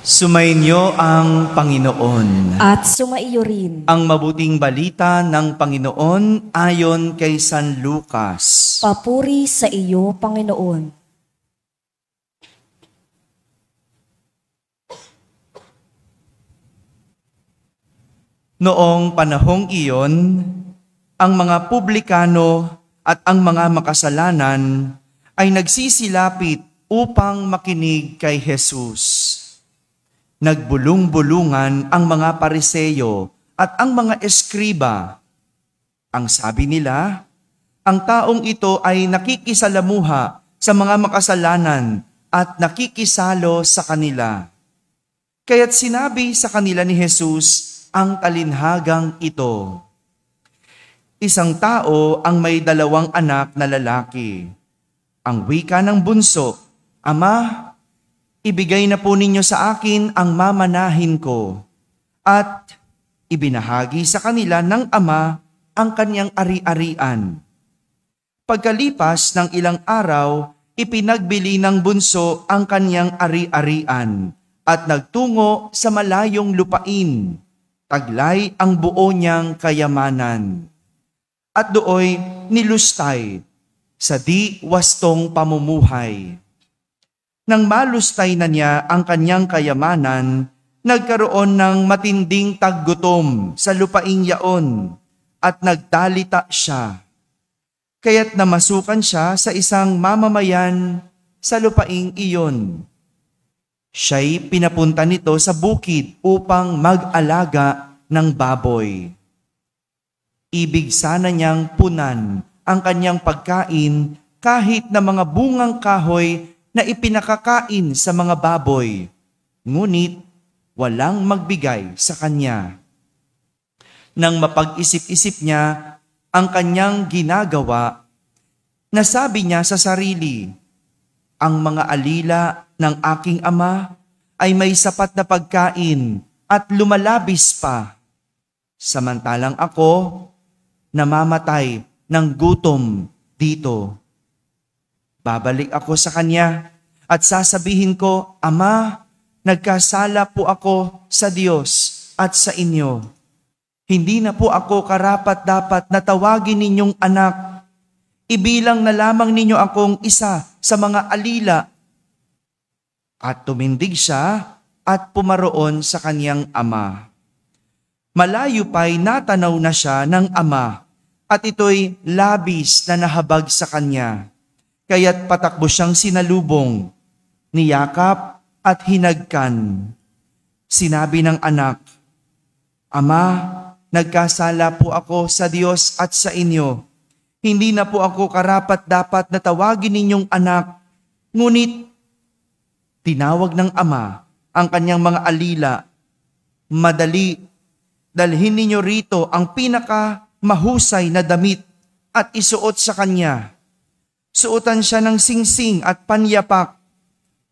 Sumainyo ang Panginoon. At sumaiyo rin. Ang mabuting balita ng Panginoon ayon kay San Lucas. Papuri sa iyo, Panginoon. Noong panahong iyon, ang mga publikano at ang mga makasalanan ay nagsisilapit upang makinig kay Jesus. Nagbulong-bulungan ang mga Pariseyo at ang mga eskriba. Ang sabi nila, ang taong ito ay nakikisalamuha sa mga makasalanan at nakikisalo sa kanila. Kaya't sinabi sa kanila ni Jesus ang talinhagang ito. Isang tao ang may 2 anak na lalaki. Ang wika ng bunso, "Ama, ibigay na po ninyo sa akin ang mamanahin ko." At ibinahagi sa kanila ng ama ang kanyang ari-arian. Pagkalipas ng ilang araw, ipinagbili ng bunso ang kanyang ari-arian at nagtungo sa malayong lupain. Taglay ang buo niyang kayamanan. At dooy nilustay sa di wastong pamumuhay. Nang malustay na niya ang kanyang kayamanan, nagkaroon ng matinding taggutom sa lupaing yaon at nagdalita siya. Kaya't namasukan siya sa isang mamamayan sa lupaing iyon. Siya'y pinapunta nito sa bukid upang mag-alaga ng baboy. Ibig sana niyang punan ang kanyang pagkain kahit na mga bungang kahoy na ipinakakain sa mga baboy, ngunit walang magbigay sa kanya. Nang mapag-isip-isip niya ang kanyang ginagawa, nasabi niya sa sarili, "Ang mga alila ng aking ama ay may sapat na pagkain at lumalabis pa. Samantalang ako, namamatay ng gutom dito. Babalik ako sa kanya at sasabihin ko, 'Ama, nagkasala po ako sa Diyos at sa inyo. Hindi na po ako karapat-dapat na tawagin ninyong anak. Ibilang na lamang ninyo akong isa sa mga alila." At tumindig siya at pumaroon sa kanyang ama. Malayo pa'y natanaw na siya ng ama at ito'y labis na nahabag sa kanya. Kaya't patakbo siyang sinalubong, niyakap at hinagkan. Sinabi ng anak, "Ama, nagkasala po ako sa Diyos at sa inyo. Hindi na po ako karapat-dapat na tawagin ninyong anak." Ngunit tinawag ng ama ang kanyang mga alila. "Madali, dalhin ninyo rito ang pinaka-mahusay na damit at isuot sa kanya. Suotan siya ng singsing at panyapak.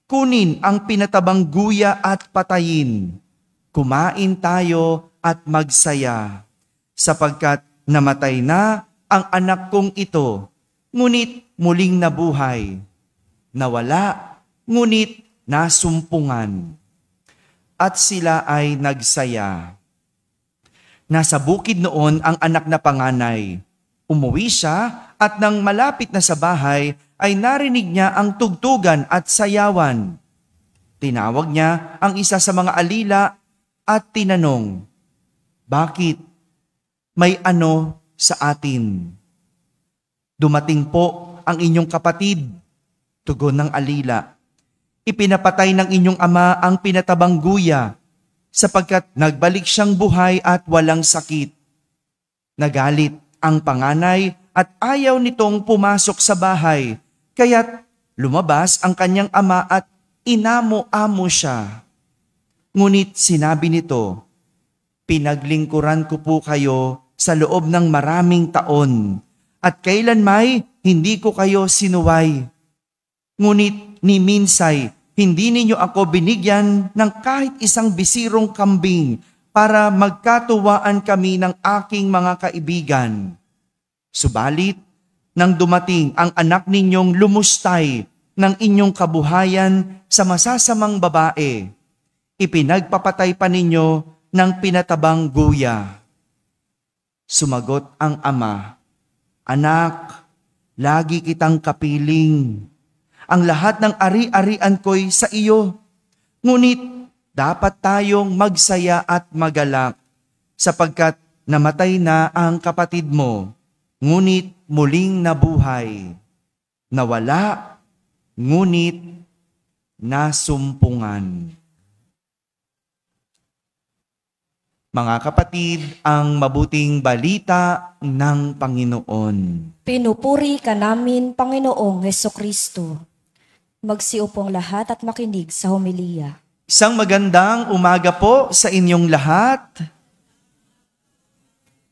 Kunin ang pinatabang guya at patayin. Kumain tayo at magsaya. Sapagkat namatay na ang anak kong ito, ngunit muling nabuhay. Nawala, ngunit nasumpungan." At sila ay nagsaya. Nasa bukid noon ang anak na panganay. Umuwi siya at nang malapit na sa bahay ay narinig niya ang tugtugan at sayawan. Tinawag niya ang isa sa mga alila at tinanong, "Bakit? May ano sa atin?" "Dumating po ang inyong kapatid," tugon ng alila. "Ipinapatay ng inyong ama ang pinatabang guya sapagkat nagbalik siyang buhay at walang sakit." Nagalit ang panganay at ayaw nitong pumasok sa bahay, kaya't lumabas ang kanyang ama at inamo-amo siya. Ngunit sinabi nito, "Pinaglingkuran ko po kayo sa loob ng maraming taon, at kailanmay hindi ko kayo sinuway. Ngunit ni minsay, hindi ninyo ako binigyan ng kahit isang bisirong kambing para magkatuwaan kami ng aking mga kaibigan. Subalit, nang dumating ang anak ninyong lumustay ng inyong kabuhayan sa masasamang babae, ipinagpapatay pa ninyo ng pinatabang guya. Sumagot ang ama, Anak, lagi kitang kapiling. Ang lahat ng ari-arian ko'y sa iyo. Ngunit dapat tayong magsaya at magalak sapagkat namatay na ang kapatid mo, ngunit muling nabuhay. Nawala, ngunit nasumpungan. Mga kapatid, ang mabuting balita ng Panginoon. Pinupuri ka namin, Panginoong Hesukristo. Magsiupong lahat at makinig sa homilya. Isang magandang umaga po sa inyong lahat.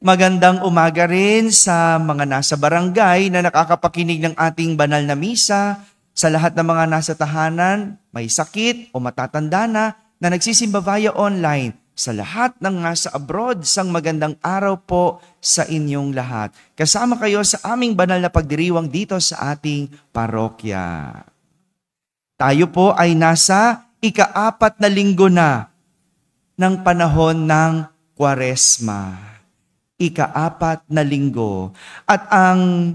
Magandang umaga rin sa mga nasa barangay na nakakapakinig ng ating banal na misa, sa lahat ng mga nasa tahanan, may sakit o matatanda na nagsisimba via online, sa lahat ng nasa abroad, sang magandang araw po sa inyong lahat. Kasama kayo sa aming banal na pagdiriwang dito sa ating parokya. Tayo po ay nasa ika-4 na linggo na ng panahon ng Kwaresma. Ika-4 na linggo. At ang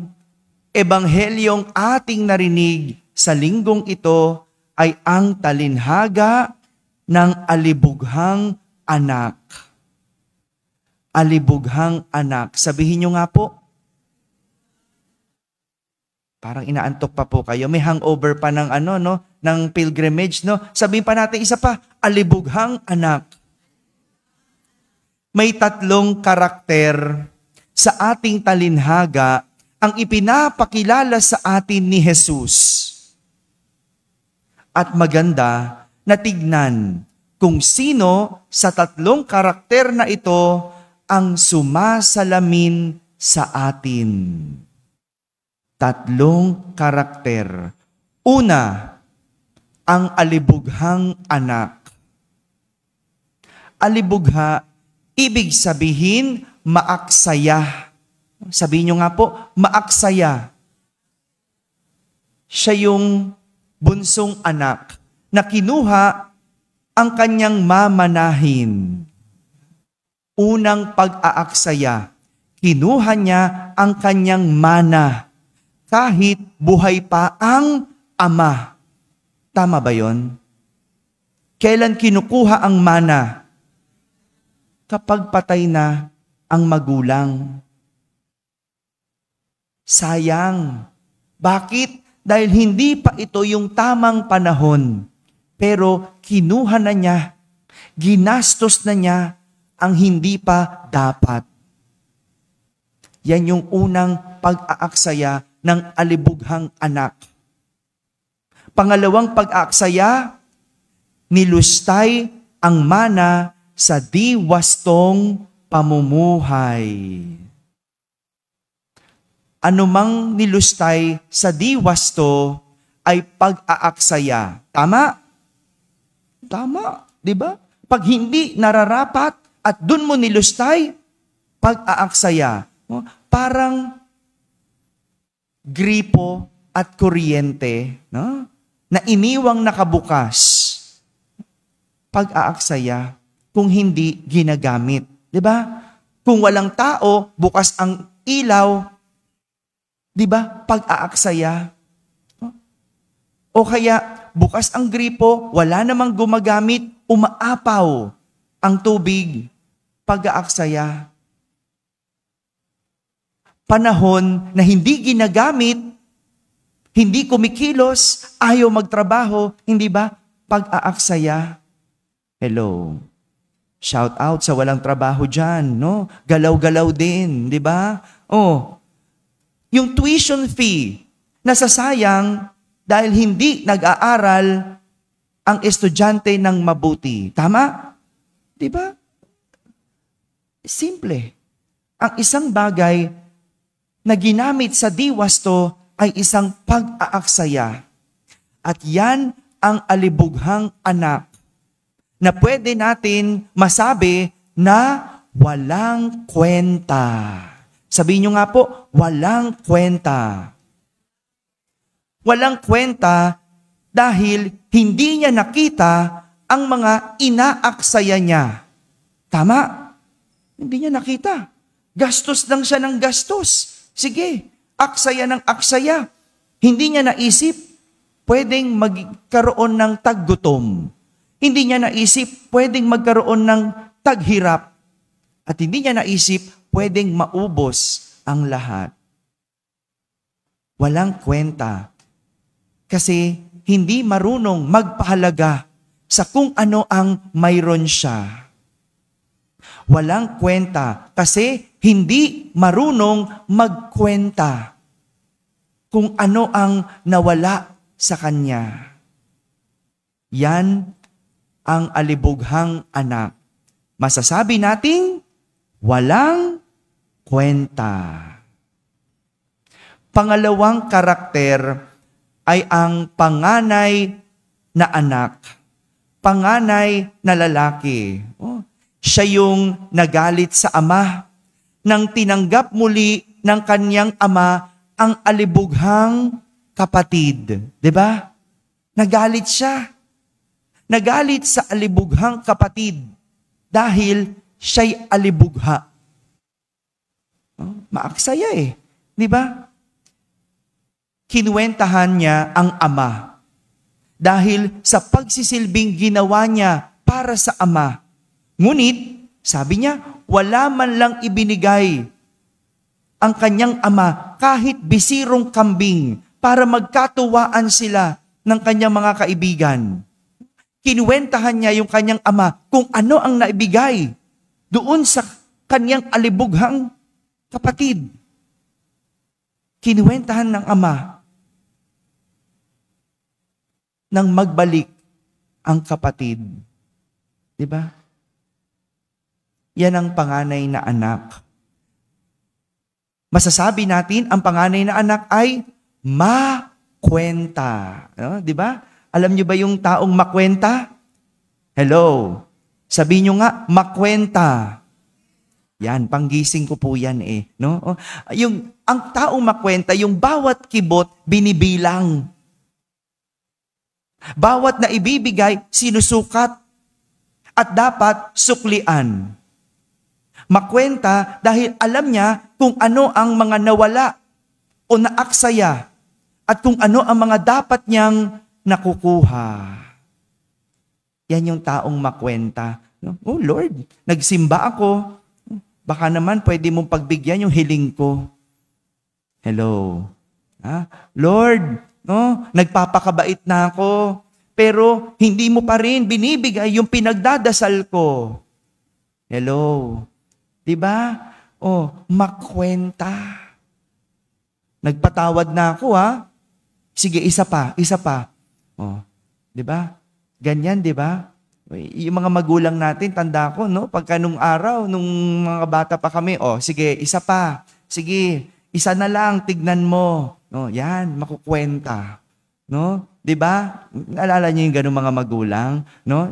ebanghelyong ating narinig sa linggong ito ay ang talinhaga ng alibughang anak. Alibughang anak. Sabihin nyo nga po. Parang inaantok pa po kayo. May hangover pa ng ng pilgrimage, no? Sabihin pa natin isa pa, alibughang anak. May 3 karakter sa ating talinhaga ang ipinapakilala sa atin ni Jesus. At maganda na tignan kung sino sa 3 karakter na ito ang sumasalamin sa atin. 3 karakter. Una, ang alibughang anak. Alibugha, ibig sabihin, maaksaya. Sabihin nyo nga po, maaksaya. Siya yung bunsong anak na kinuha ang kanyang mamanahin. Unang pag-aaksaya, kinuha niya ang kanyang mana kahit buhay pa ang ama. Tama ba yon? Kailan kinukuha ang mana? Kapag patay na ang magulang. Sayang. Bakit? Dahil hindi pa ito yung tamang panahon. Pero kinuha na niya, ginastos na niya ang hindi pa dapat. Yan yung unang pag-aaksaya ng alibughang anak. Pangalawang pag-aaksaya, nilustay ang mana sa diwastong pamumuhay. Anumang nilustay sa diwasto ay pag-aaksaya. Tama? Tama, di ba? Pag hindi nararapat at dun mo nilustay, pag-aaksaya. Parang gripo at kuryente, no? Na iniwang nakabukas. Pag-aaksaya kung hindi ginagamit. Di ba? Kung walang tao, bukas ang ilaw, di ba? Pag-aaksaya. O kaya, bukas ang gripo, wala namang gumagamit, umaapaw ang tubig. Pag-aaksaya. Panahon na hindi ginagamit, hindi kumikilos, ayaw magtrabaho, hindi ba? Pag-aaksaya. Hello. Shout out sa walang trabaho dyan, no? Galaw-galaw din, di ba? Yung tuition fee, nasasayang dahil hindi nag-aaral ang estudyante ng mabuti. Tama? Di ba? Simple. Ang isang bagay na ginamit sa diwasto ay isang pag-aaksaya. At yan ang alibughang anak na pwede natin masabi na walang kwenta. Sabihin nyo nga po, walang kwenta. Walang kwenta dahil hindi niya nakita ang mga inaaksaya niya. Tama? Hindi niya nakita. Gastos lang siya ng gastos. Sige, aksaya ng aksaya. Hindi niya naisip, pwedeng magkaroon ng taggutom. Hindi niya naisip, pwedeng magkaroon ng taghirap. At hindi niya naisip, pwedeng maubos ang lahat. Walang kwenta. Kasi hindi marunong magpahalaga sa kung ano ang mayroon siya. Walang kwenta kasi hindi marunong magkwenta kung ano ang nawala sa kanya. Yan ang alibughang anak. Masasabi nating walang kwenta. Pangalawang karakter ay ang panganay na anak. Panganay na lalaki. Siya yung nagalit sa ama nang tinanggap muli ng kanyang ama ang alibughang kapatid. 'Di ba? Nagalit siya. Nagalit sa alibughang kapatid dahil siya'y alibugha. Maaksaya 'di ba? Kinuwentahan niya ang ama dahil sa pagsisilbing ginawa niya para sa ama. Ngunit, sabi niya, wala man lang ibinigay ang kanyang ama kahit bisirong kambing para magkatuwaan sila ng kanyang mga kaibigan. Kinuwentahan niya yung kanyang ama kung ano ang naibigay doon sa kanyang alibughang kapatid. Kinuwentahan ng ama nang magbalik ang kapatid. Diba? Yan ang panganay na anak. Masasabi natin, ang panganay na anak ay makwenta. Diba? Alam niyo ba yung taong makwenta? Hello? Sabi niyo nga, makwenta. Yan, panggising ko po yan no? Ang taong makwenta, yung bawat kibot, binibilang. Bawat na ibibigay, sinusukat at dapat suklian. Makwenta dahil alam niya kung ano ang mga nawala o naaksaya at kung ano ang mga dapat niyang nakukuha. Yan yung taong makwenta. Oh Lord, nagsimba ako. Baka naman pwede mong pagbigyan yung hiling ko. Hello? Lord, nagpapakabait na ako, pero hindi mo pa rin binibigay yung pinagdadasal ko. Hello? Diba? Makwenta. Nagpatawad na ako, Sige, isa pa. Diba? Ganyan, diba? Yung mga magulang natin, tanda ko, pagka nung araw, nung mga bata pa kami, sige, isa pa. Sige, isa na lang, tignan mo. Yan, makukwenta. Diba? Naalala niyo yung ganung mga magulang?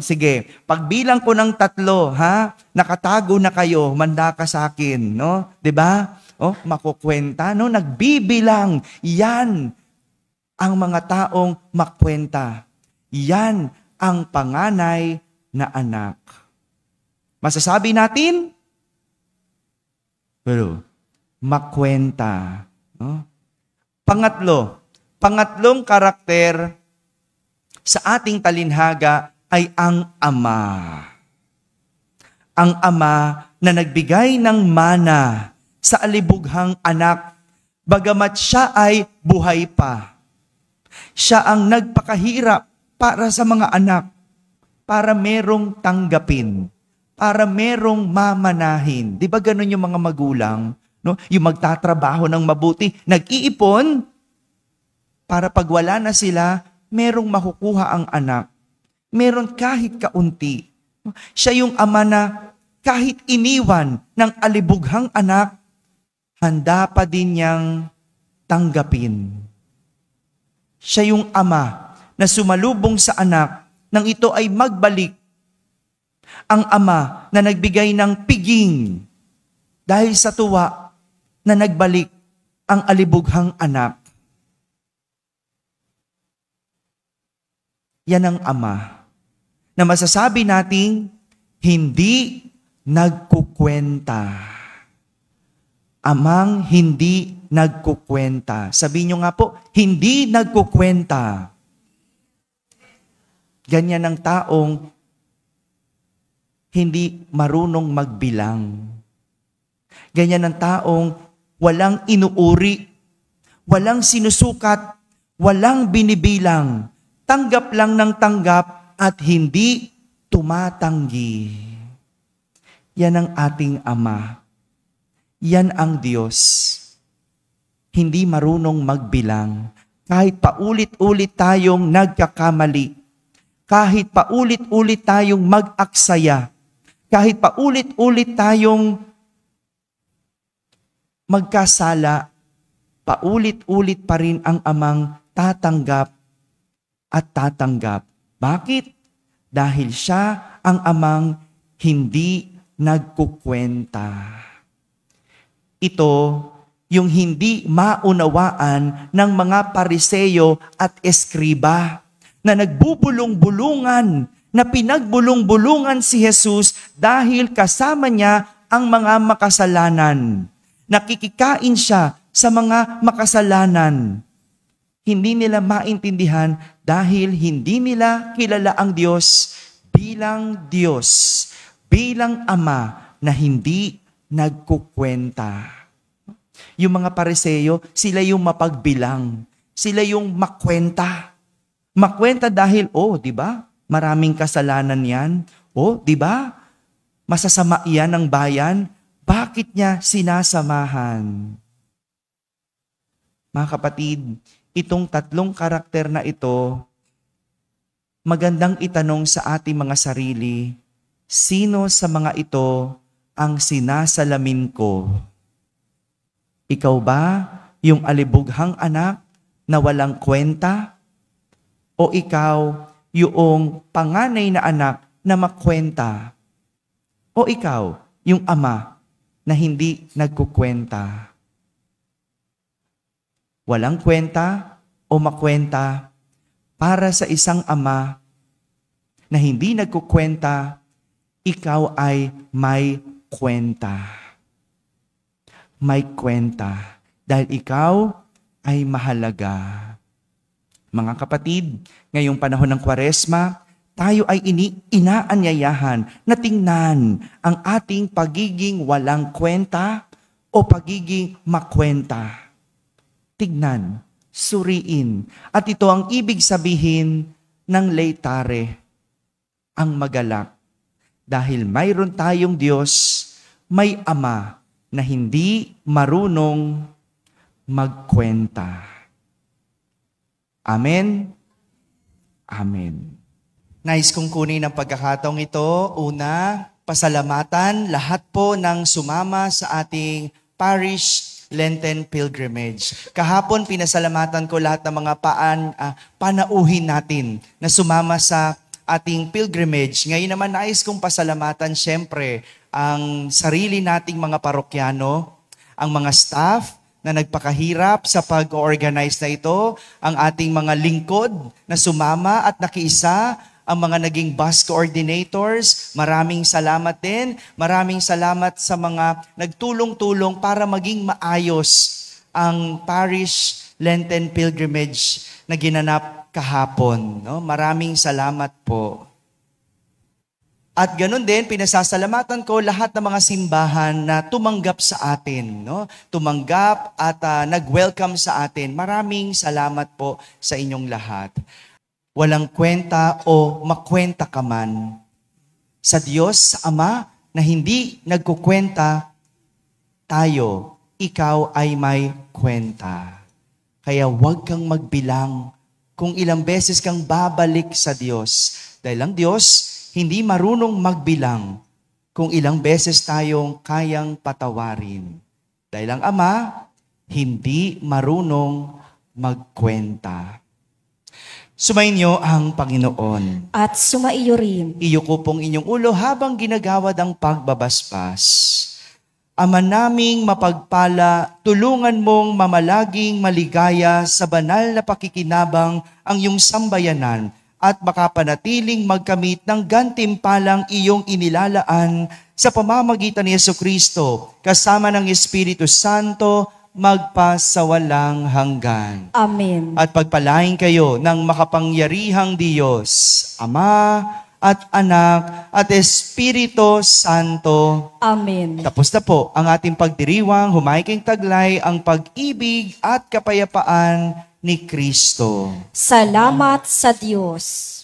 Sige, pagbilang ko ng 3, nakatago na kayo, manda ka sa akin. Diba? Makukwenta. Nagbibilang. Yan ang mga taong makwenta. Yan ang panganay na anak. Masasabi natin? Pero, makwenta. Pangatlong karakter sa ating talinhaga ay ang ama. Ang ama na nagbigay ng mana sa alibughang anak, bagamat siya ay buhay pa. Siya ang nagpakahirap para sa mga anak, para merong tanggapin, para merong mamanahin. Di ba ganun yung mga magulang? Yung magtatrabaho ng mabuti, nag-iipon, para pag wala na sila, merong makukuha ang anak. Meron kahit kaunti. Siya yung ama na kahit iniwan ng alibughang anak, handa pa din niyang tanggapin. Siya yung ama na sumalubong sa anak nang ito ay magbalik. Ang ama na nagbigay ng piging dahil sa tuwa na nagbalik ang alibughang anak. Yan ang ama na masasabi nating hindi nagkukwenta. Amang hindi nagkukwenta. Sabihin nyo nga po, hindi nagkukwenta. Ganyan ang taong hindi marunong magbilang. Ganyan ang taong walang inuuri, walang sinusukat, walang binibilang, tanggap lang ng tanggap at hindi tumatanggi. Yan ang ating Ama. Yan ang Diyos. Hindi marunong magbilang. Kahit paulit-ulit tayong nagkakamali, kahit paulit-ulit tayong mag-aksaya, kahit paulit-ulit tayong magkasala, paulit-ulit pa rin ang Amang tatanggap at tatanggap. Bakit? Dahil siya ang Amang hindi nagkukwenta. Ito yung hindi maunawaan ng mga Pariseyo at Eskriba na nagbubulong-bulungan, na pinagbulong-bulungan si Jesus dahil kasama niya ang mga makasalanan. Nakikikain siya sa mga makasalanan. Hindi nila maintindihan dahil hindi nila kilala ang Diyos, bilang Ama na hindi nagkukwenta. Yung mga Pariseyo, sila yung mapagbilang. Sila yung makwenta. Makwenta dahil, di ba? Maraming kasalanan yan. Di ba? Masasama yan ng bayan. Bakit niya sinasamahan? Mga kapatid, itong tatlong karakter na ito, magandang itanong sa ating mga sarili, sino sa mga ito ang sinasalamin ko? Ikaw ba yung alibughang anak na walang kwenta? O ikaw yung panganay na anak na makwenta? O ikaw yung ama na hindi nagkukwenta? Walang kwenta o makwenta para sa isang ama na hindi nagkukwenta, ikaw ay may kwenta. May kwenta. Dahil ikaw ay mahalaga. Mga kapatid, ngayong panahon ng Kwaresma, tayo ay inaanyayahan na tingnan ang ating pagiging walang kwenta o pagiging makwenta. Tignan, suriin. At ito ang ibig sabihin ng laetare, ang magalak. Dahil mayroon tayong Diyos, may Ama na hindi marunong magkwenta. Amen? Amen. Nais kong kunin ang pagkakataong ito. Una, pasalamatan lahat po ng sumama sa ating parish Lenten Pilgrimage. Kahapon, pinasalamatan ko lahat ng mga panauhin natin na sumama sa ating pilgrimage. Ngayon naman, nais kong pasalamatan siyempre ang sarili nating mga parokyano, ang mga staff na nagpakahirap sa pag-organize na ito, ang ating mga lingkod na sumama at nakiisa, ang mga naging bus coordinators, maraming salamat din. Maraming salamat sa mga nagtulong-tulong para maging maayos ang parish Lenten Pilgrimage na ginanap kahapon. No? Maraming salamat po. At ganun din, pinasasalamatan ko lahat ng mga simbahan na tumanggap sa atin. No? Tumanggap at nag-welcome sa atin. Maraming salamat po sa inyong lahat. Walang kwenta o makwenta ka man. Sa Diyos, sa Ama, na hindi nagkukwenta, tayo, ikaw ay may kwenta. Kaya huwag kang magbilang kung ilang beses kang babalik sa Diyos. Dahil ang Diyos, hindi marunong magbilang kung ilang beses tayong kayang patawarin. Dahil ang Ama, hindi marunong magkwenta. Sumainyo ang Panginoon. At sumaiyo rin. Iyuko pong inyong ulo habang ginagawad ang pagbabasbas. Ama naming mapagpala, tulungan mong mamalaging maligaya sa banal na pakikinabang ang iyong sambayanan at makapanatiling magkamit ng gantimpalang iyong inilalaan sa pamamagitan ni Jesucristo, kasama ng Espiritu Santo, magpasawalang hanggan. Amen. At pagpalain kayo ng makapangyarihang Diyos, Ama at Anak at Espiritu Santo. Amen. Tapos na po ang ating pagdiriwang, humaiking taglay ang pag-ibig at kapayapaan ni Kristo. Salamat sa Diyos.